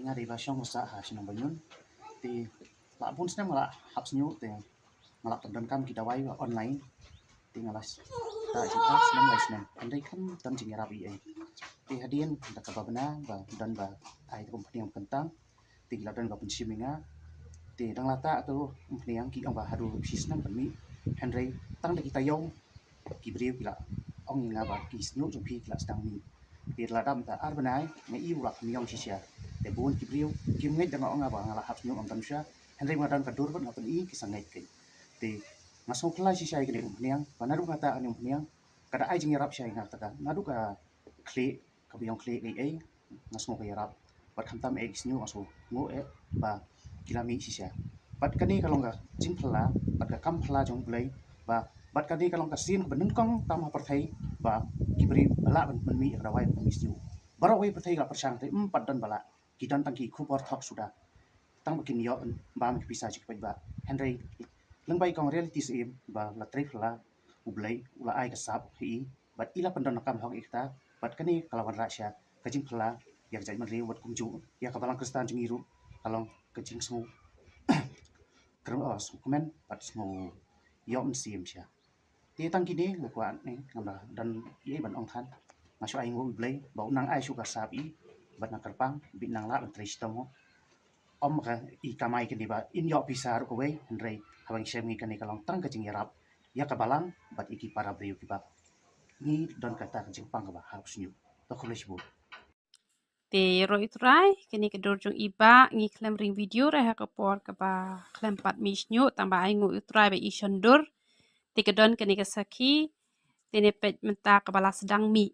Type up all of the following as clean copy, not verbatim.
Tinga di basyong masa ha sinong banyun. Ti la pun senang malah hap senyu ti malah dan kam kita wai online. Ti ngalas ta jika senang wai senang. Andai kan dan jing rabi ai. Ti hadian da ka babna ba dan ba ai ko peniang kentang. Ti la dan ba pun siminga. Ti dang lata tu peniang ki ang ba hadu sisnam permi. Henry tang da kita yong ki beriu kila ong nga ba ki senyu jong pi kila sedang ni. Ti la dam ta ar banai ngai i ulak miong sisia. Te bun ki beriu ki ngai da nga ba ngala hap senyu ang tan sya. Henry madan ka dur ban ngapen i ki sangai ke. Ti ngasong kelai sisia ke ni peniang panaru kata ani peniang kada ai jing rap sya ngata ka nadu ka kle ka biong kle ai ngasong ka rap bat khantam e senyu aso ngo e ba kilami sisia. Bat kani kalau nggak jing pela bat ka kam pela jong play ba bat kani kalau nggak sin benun kong tam perthai ba kibri bala ben mi rawai ben misju barawai perthai ga persang te empat dan bala kidan tangki kupor thok sudah tang bikin yo ba mi bisa jik ba Henry lengbai kong reality sim ba la trip la ublai ula ai kasap hi bat ila pendan nakam hok ikta bat kani kalau wan rasya kajing pela yang jai mari wat kumju ya kabalang kristan jingiru kalau kajing semua kerang komen bat semua yom sim sya. Ti tang kini ngkuan ni ngamda dan ye ban ong than ngaso ai ngo blai bau nang ai suka sapi bat nang kerpang bit nang la ban tris tomo om ka I kamai kini ba in yo pisar ko we ndrei habang semi kani kalong tang ka jing yarap ya ka balang bat iki para briu ki ba ni don kata ka jing pang ba harus nyu to khulish bu. Te roi trai kini ke dorjong iba ngi klem ring video re ha kapor ka ba klem pat mis nyu tamba ai ngu utrai ba I shondur te ke don kini ke saki tene pet menta ka bala sedang mi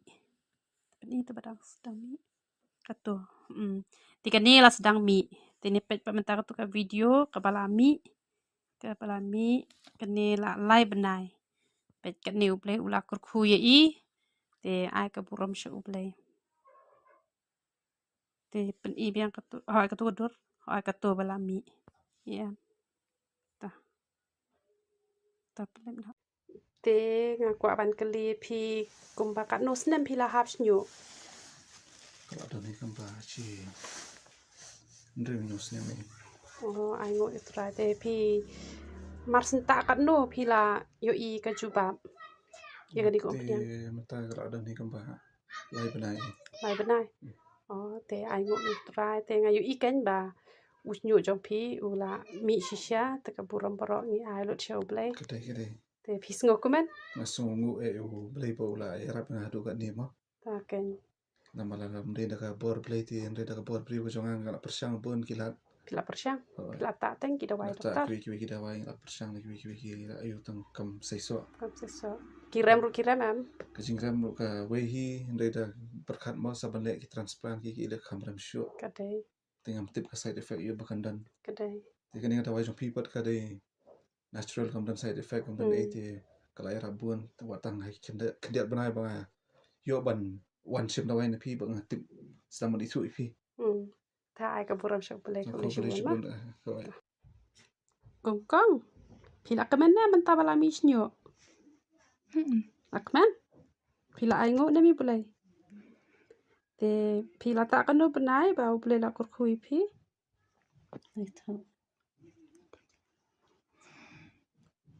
ini tu badang sedang mi katu te ke ni la sedang mi tene pet menta ka tu ka video ka bala mi kene la lai benai pet ke ni uple ula kurku ye I te ai ka buram shu uple te pen I biang katu hoi katu dur hoi katu bala mi ya ta pelem na te ngakwa ban kali pi kumba kat no snem pi la hap snyu Kalau ada nih kan baci, ndrem nyusnya nih. oh ai ngo itra te pi mar senta kat no pi la yo I ka jubab ya ga di ko pian Mata kalau ada nih kan bah, lai benai. lai benai oh te ai ngo itra te nga yo I ken ba usnyu jong pi ula mi shisha te ka buram baro ngi ai lo cheu blai Kedai. te pi sngo kumen Ngasongu blai bola erap na hadu kat ni mah. ta ken Nama lalam dia dah bor blai ti, dia dah bor beri bojongan kalau persang pun kilat. pila persyang pila ta teng kita wai Tak dokter kiwi dah wai kalau persang kiwi ayu tang kam saiso. kam seso kiram ru kiram am Kajing ram ka wehi, dia dah berkat mau sabanlek ki transplant ki ida kamram syuk. kadai Tengah tip ka side effect you bahkan dan. kadai Jadi kan ada wajah people kadai natural kemudian side effect kemudian itu kalau air rabun watang hai kendiat benai bang yo ban one ship dawai na pi bang tip selama itu ipi ta ai ka buram shak belai ko le shuman ma ko kong kong pila kamen na man ta bala mi snyo akman pila ai ngo na mi belai te pila ta kan no benai ba u belai la kur khui pi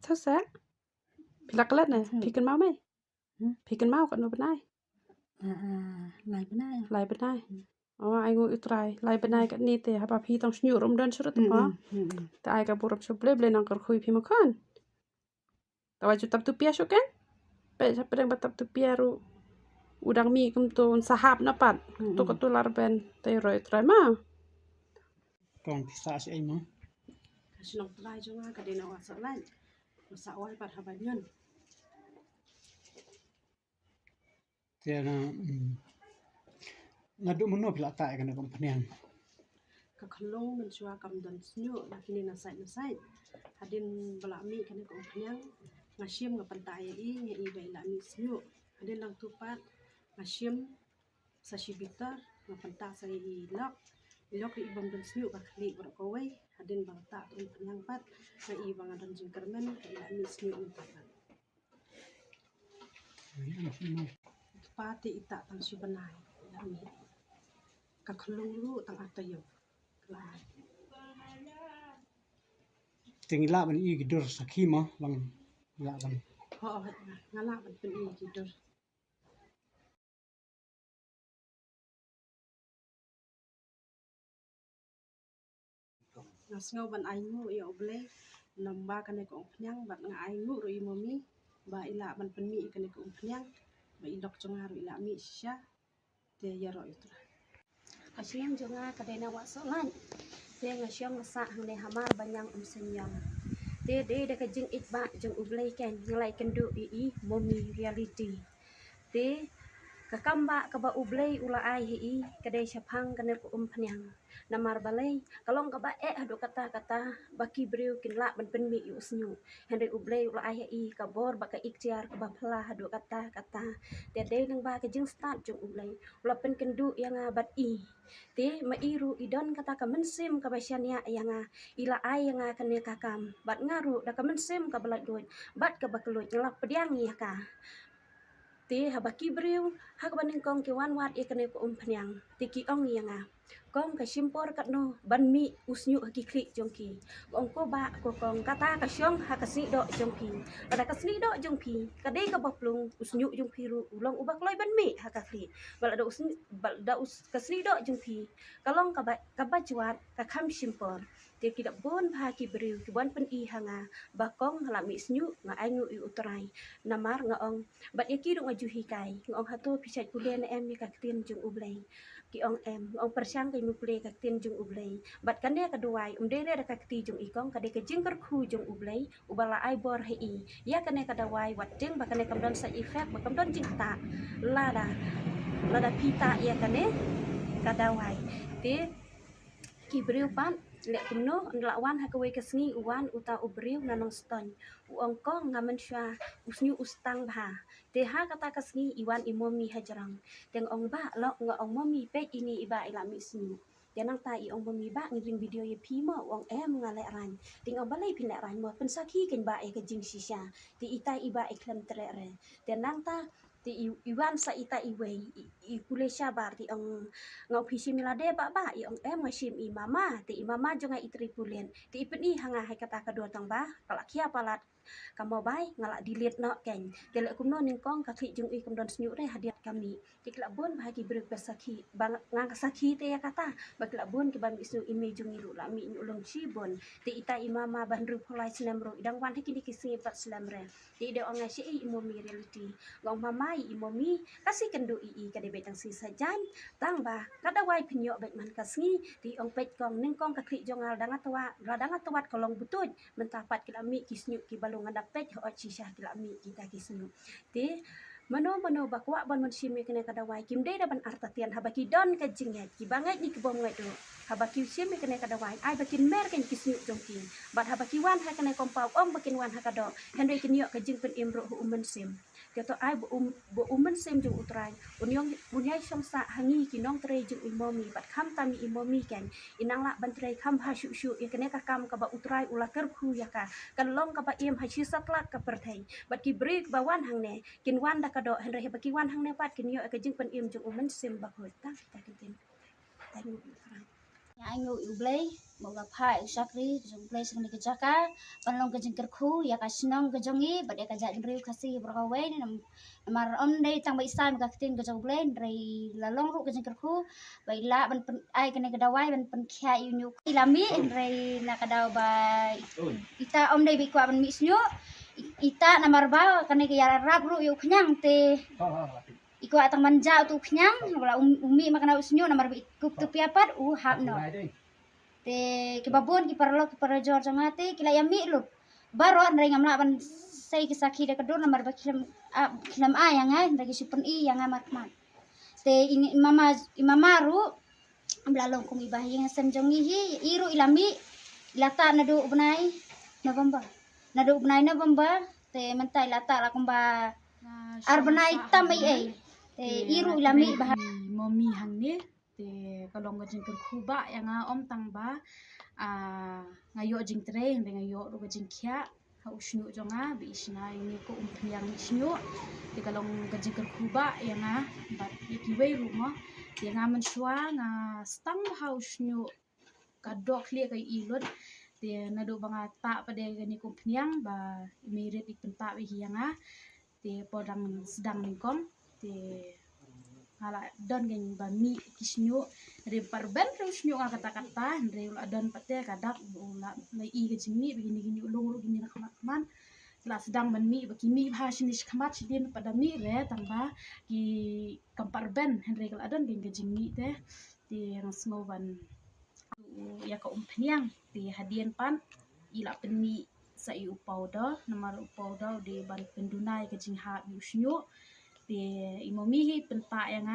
sa pila kala na pikan mau mai pikan mau kan no benai lai benai oh ai ngo utrai lai benai kan ni te haba pi tong snyo rom dan surut pa ta ai ka buram shak belai nang kur khui pi makan ta waju tap tu pia kan pe sa pedang batap tu pia ru udang mi kum tu sahap na pat tu ko tu lar ben te roi trai ma Kong bisa si ai mah sinong trai jonga ka dina wa sa lai sa wai pat habanyon tiana ngadu meno pila ta kan ko peniang ka khalong men chua kam dan snyo la kini na sai hadin bala mi kan ko phanyang ngashim nga pantai I nge I bai la mi snyo hadin lang tupat ngashim sa shibita nga panta sa I lok I bang dan snyo ka khli bro ko wai hadin bang ta tun phanyang pat nga I bang dan jing kermen ka la mi snyo ni pat pati ita tang shibanai la mi kalung lu tang atayo lah tingila ban i gidur sakima lang la ban oh ngala ban pen i tidur ngasngo ban aingu ya oble namba kane ko phnyang bat nga aingu ro i momi ba ila ban pen mi kane ko phnyang ba idok chonga ro ila mi sha te ya ro itu Asyam jonga kadena wa solan te ngasyam sa hangne hamar banyang senyang te de ka jing itba jong ublai ken ngalai kendu i momi reality te kakamba ka ba ublai ula ai hi kadai syapang kaner ko phnyang namar balai kalong ka ba ado kata baki briu kinla ban pen mi usnyu henry ublai ula ai hi ka bor ba ka ikhtiar ka ba phla ado kata te de nang ba ka jing start jong ublai ula pen kendu yang bat i te mairu idon kata ka mensim ka basyania yang ila ai yang kane kakam bat ngaru da ka mensim ka balat duit bat ka bakelut ngelak pediang ya ka te habaki briu hak baning kong ki wan wat ikane ko phnyang te ki ong yang kong ka simpor kat no ban mi usnyu haki klik jongki kong ko ba ko kong kata ka syong hakasi do jongki pada kasni do jongki kadai ka baplung usnyu jongki ru ulong ubak loy ban mi hakakli bal ada usni bal da us kasni do jongki kalong ka ba juat ka kham simpor te kidak bon pha ki briu ki bon pen i hanga ba kong hala mi snyu nga aingu i utrai namar nga ong bat yaki ru ngajuhi kai ngong hato pisat kulen em mi ka tin jong ublai ki ong em ong persyang kai mukle ka tin jong ublai bat kande ka duai dere ka ti jong ikong kade ka jingker khu jong ublai ubala ai bor hi ya kane ka dawai wat jing ba kane kam don sa effect ba kam don jing ta lada pita ya kane ka dawai te ki briu pan lek kumno lawan hakawai kasngi uwan uta ubriu nanong ston uong kong ngamen sha usnyu ustang bha te ha kata kasngi iwan imomi hajarang teng ong ba lo nga ong momi pe ini iba ila mi snu janang ta i ong momi ba ngiring video ye pi mo ong em ngale ran ting ong balai pin ran mo pensaki ken ba e ka jing shisha ti ita iba e klem tre re janang ta ti iwan sa ita iwei i kule sabar ti ong ngau pisi milade ba i ong em ngasim i mama ti i mama jonga i tripulen ti ipeni hanga hai kata kedua tang ba kala kia palat kamo bai ngala dilit no ken tele kumno ning kong ka kli jung i kum don snyu re hadiat kami ti kla bon bagi brek besaki bang ngang saki te ya kata ba kla bon ki bang isu imi jung i la mi ulung chi bon ti ita i mama ban ru pholai snem ro idang wan hiki ki singi pat slam re ti de ong ngai i imomi reality ngong mama i imomi kasih kendu i ka de betang si sajan tang ba kada wai pinyo bet man kasngi ti ong pet kong ning kong ka kli jongal dang atwat kolong butut mentapat kilami kisnyu ki balung ngada pet ho chisha kilami kita kisnyu ti mano bakwa ban man simi kene kada wai kim de ban artatian habaki don ka jinget ki bangai ni ki bom ngai do habaki simi kene kada wai ai bakin mer ken kisnyu jongki bat habaki wan ha kene kompau om bakin wan ha kado henry kinyo ka jing pen imro hu umen sim keto ai bo umen sim jung utrai unyong bunyai somsa hangi kinong tre jung imomi bat kham tami imomi ken inang la ban tre kham ha shu ya kene ka kam ka ba utrai ula ker khu ya ka kan long ka ba im ha chi satlat ka perthai bat ki break ba wan hang ne kin wan da ka do henry he baki wan hang ne pat kinyo ka jing pen im jung umen sim ba khoi ta kintin ta ngu Aingu ublay moga pha sakri jong play sang ni kejaka panlong ke jengker khu ya ka sinong ke jongi bade ka ja ngriu kasi berkawe namar om dei tang bai sam ka tin ke jong play rei lalong ru ke jengker khu bai la ban ai kene ke dawai ban pen kha yu ilami rei na ka daw bai ita om dei bi kwa ban mi snyo ita namar ba kene ke ya rap ru yu khnyang te iko atang manja tu khnyang wala umi makana usnyo namar kup tu piapat hap no te ki babon ki parajor jangate kila yami lu baro andre ngamla ban sai ki sakhi de kador namar ba khilam ayang ai ndagi sipen i yang amat mat te ini mama ru amlalong kung ibahi yang sem jongi hi iru ilami lata nadu ubnai November te mentai lata la kumba arbanai tamai ai te iru ilami bah momi hangne te kalong gajing kerkuba yang om tang ba ngayo jing tre ngayo ro gajing kya ha usnu jonga bi isna ini ko umpiang isnu te kalong gajing kerkuba yang bat ikiwei rumah Dia nga menshua nga stang haus nyu kadok klia kai ilot dia nado banga ta pada gani kumpniang ba imirit ipenta wi hianga dia podang sedang ningkom dia hala don gen ba mi kisnyu re parben terus nyu kata-kata re ula don pate kadak ula lai i gejimi begini gini ulung gini nak la sedang ban mi baki mi ha sinis kamat sidin pada mi re tamba ki kampar ben henry kala don gen gejimi te di rasmo ban ya ka umpniang di hadian pan ila penmi sa i upauda namar upauda di ban pendunai kejing ha usnyu di imomihi penta yang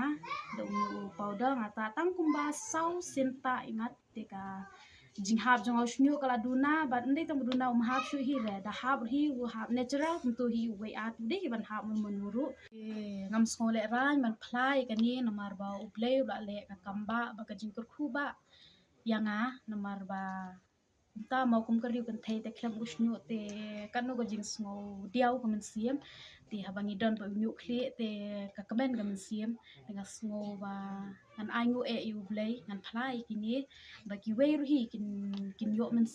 da upauda ngata tang kumba sau sinta imat deka jinghap jong usnyu kala duna ban ndai tang duna hap shu hi re da hap hi hap natural tentu hi we at de ban hap menuru ngam skole ran man plai kani namar ba ublei ba le ka kamba ba ka jingkur khuba yang namar ba ta mau kum kari kan thai te khlem usnyu te kanu go jing sngo diau ko men siem ti habangi don ba nyu khle te ka kamen ga men siem dengan sngo ba ngan aingu e ublei ngan plai kini bagi we ru hi kin yo men